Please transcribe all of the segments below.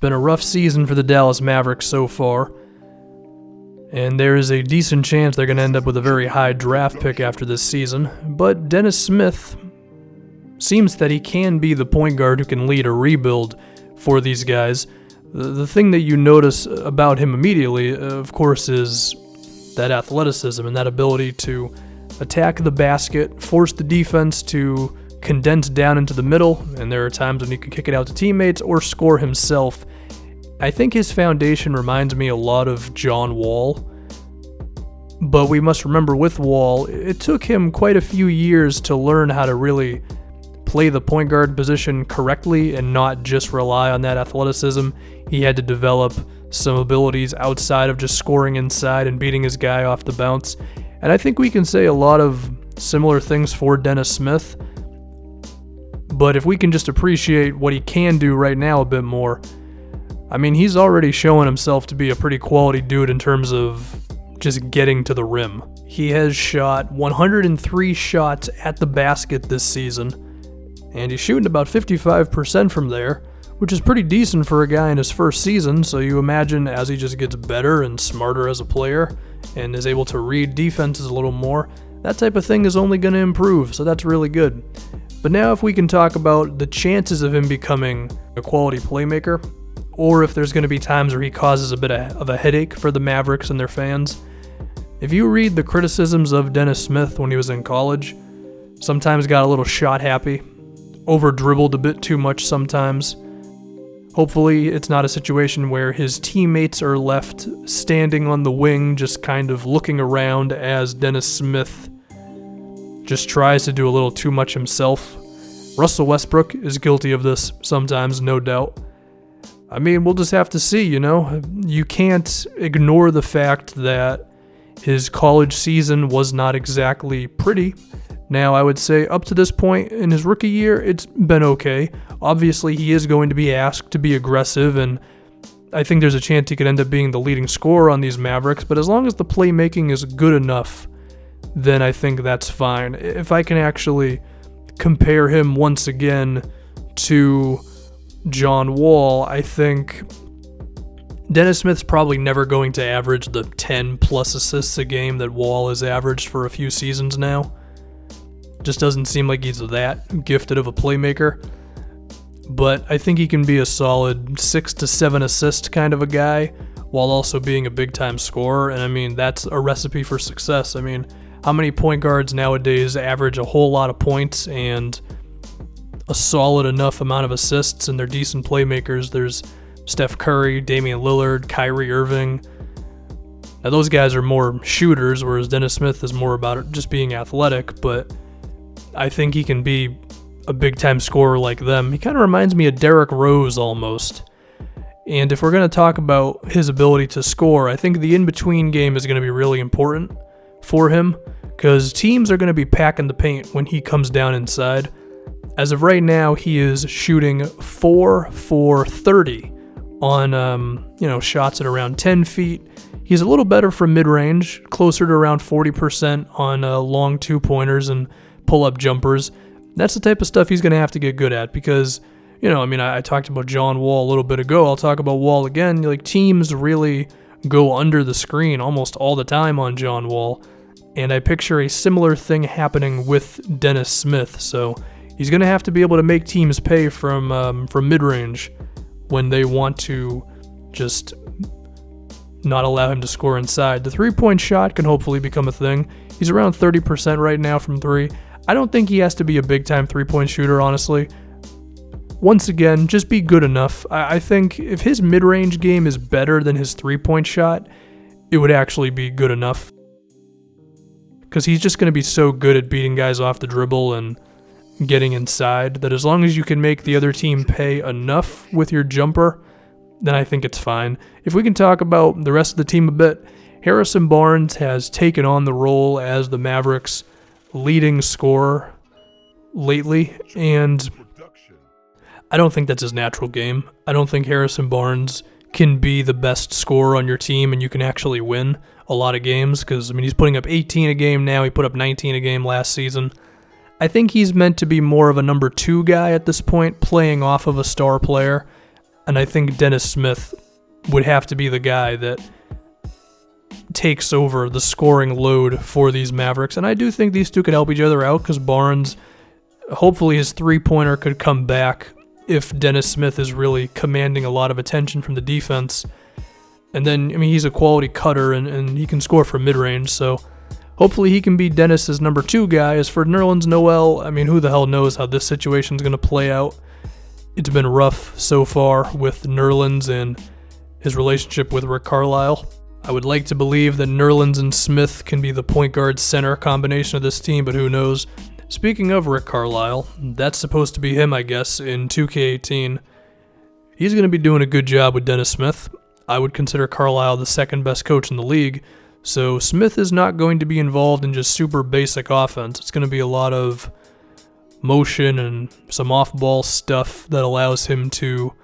been a rough season for the Dallas Mavericks so far, and there is a decent chance they're going to end up with a very high draft pick after this season. But Dennis Smith seems that he can be the point guard who can lead a rebuild for these guys. The thing that you notice about him immediately, of course, is that athleticism and that ability to attack the basket, force the defense to condense down into the middle, and there are times when he can kick it out to teammates or score himself. I think his foundation reminds me a lot of John Wall, but we must remember with Wall, it took him quite a few years to learn how to really play the point guard position correctly and not just rely on that athleticism. He had to develop some abilities outside of just scoring inside and beating his guy off the bounce. And I think we can say a lot of similar things for Dennis Smith. But if we can just appreciate what he can do right now a bit more, I mean, he's already showing himself to be a pretty quality dude in terms of just getting to the rim. He has shot 103 shots at the basket this season, and he's shooting about 55% from there, which is pretty decent for a guy in his first season. So you imagine as he just gets better and smarter as a player and is able to read defenses a little more, that type of thing is only going to improve, so that's really good. But now if we can talk about the chances of him becoming a quality playmaker, or if there's going to be times where he causes a bit of a headache for the Mavericks and their fans. If you read the criticisms of Dennis Smith when he was in college, sometimes got a little shot happy, over dribbled a bit too much sometimes. Hopefully it's not a situation where his teammates are left standing on the wing just kind of looking around as Dennis Smith just tries to do a little too much himself. Russell Westbrook is guilty of this sometimes, no doubt. I mean, we'll just have to see, you know. You can't ignore the fact that his college season was not exactly pretty. Now, I would say up to this point in his rookie year, it's been okay. Obviously, he is going to be asked to be aggressive, and I think there's a chance he could end up being the leading scorer on these Mavericks, but as long as the playmaking is good enough, then I think that's fine. If I can actually compare him once again to John Wall, I think Dennis Smith's probably never going to average the 10-plus assists a game that Wall has averaged for a few seasons now. Just doesn't seem like he's that gifted of a playmaker. But I think he can be a solid 6 to 7 assist kind of a guy while also being a big-time scorer. And I mean, that's a recipe for success. I mean, how many point guards nowadays average a whole lot of points and a solid enough amount of assists, and they're decent playmakers? There's Steph Curry, Damian Lillard, Kyrie Irving. Now those guys are more shooters, whereas Dennis Smith is more about just being athletic, but I think he can be a big-time scorer like them. He kind of reminds me of Derrick Rose almost. And if we're going to talk about his ability to score, I think the in-between game is going to be really important for him, because teams are going to be packing the paint when he comes down inside. As of right now, he is shooting 4 for 30 on shots at around 10 feet. He's a little better from mid-range, closer to around 40% on long two-pointers and pull-up jumpers. That's the type of stuff he's going to have to get good at because, I talked about John Wall a little bit ago. I'll talk about Wall again. Like, teams really go under the screen almost all the time on John Wall, and I picture a similar thing happening with Dennis Smith. So he's going to have to be able to make teams pay from mid-range when they want to just not allow him to score inside. The three-point shot can hopefully become a thing. He's around 30% right now from three. I don't think he has to be a big-time three-point shooter, honestly. Once again, just be good enough. I think if his mid-range game is better than his three-point shot, it would actually be good enough. Because he's just going to be so good at beating guys off the dribble and getting inside that as long as you can make the other team pay enough with your jumper, then I think it's fine. If we can talk about the rest of the team a bit, Harrison Barnes has taken on the role as the Mavericks' leading scorer lately, and I don't think that's his natural game. I don't think Harrison Barnes can be the best scorer on your team and you can actually win a lot of games because, he's putting up 18 a game now. He put up 19 a game last season. I think he's meant to be more of a number 2 guy at this point, playing off of a star player. And I think Dennis Smith would have to be the guy that takes over the scoring load for these Mavericks. And I do think these two could help each other out because Barnes, hopefully his three-pointer could come back if Dennis Smith is really commanding a lot of attention from the defense. And then, I mean, he's a quality cutter and he can score from mid-range, so hopefully he can be Dennis's number 2 guy. As for Nerlens Noel, I mean, who the hell knows how this situation's going to play out. It's been rough so far with Nerlens and his relationship with Rick Carlisle. I would like to believe that Nerlens and Smith can be the point guard center combination of this team, but who knows. Speaking of Rick Carlisle, that's supposed to be him, I guess, in 2K18. He's going to be doing a good job with Dennis Smith. I would consider Carlisle the second best coach in the league, so Smith is not going to be involved in just super basic offense. It's going to be a lot of motion and some off-ball stuff that allows him to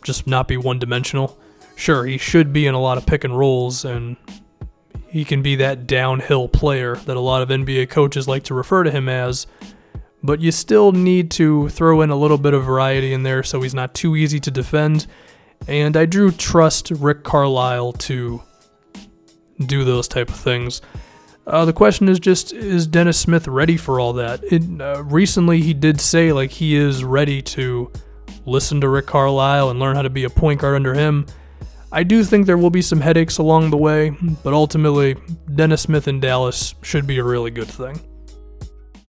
just not be one-dimensional. Sure, he should be in a lot of pick and rolls, and he can be that downhill player that a lot of NBA coaches like to refer to him as, but you still need to throw in a little bit of variety in there so he's not too easy to defend. And I do trust Rick Carlisle to do those type of things. The question is just, is Dennis Smith ready for all that? Recently he did say like he is ready to listen to Rick Carlisle and learn how to be a point guard under him. I do think there will be some headaches along the way, but ultimately Dennis Smith in Dallas should be a really good thing.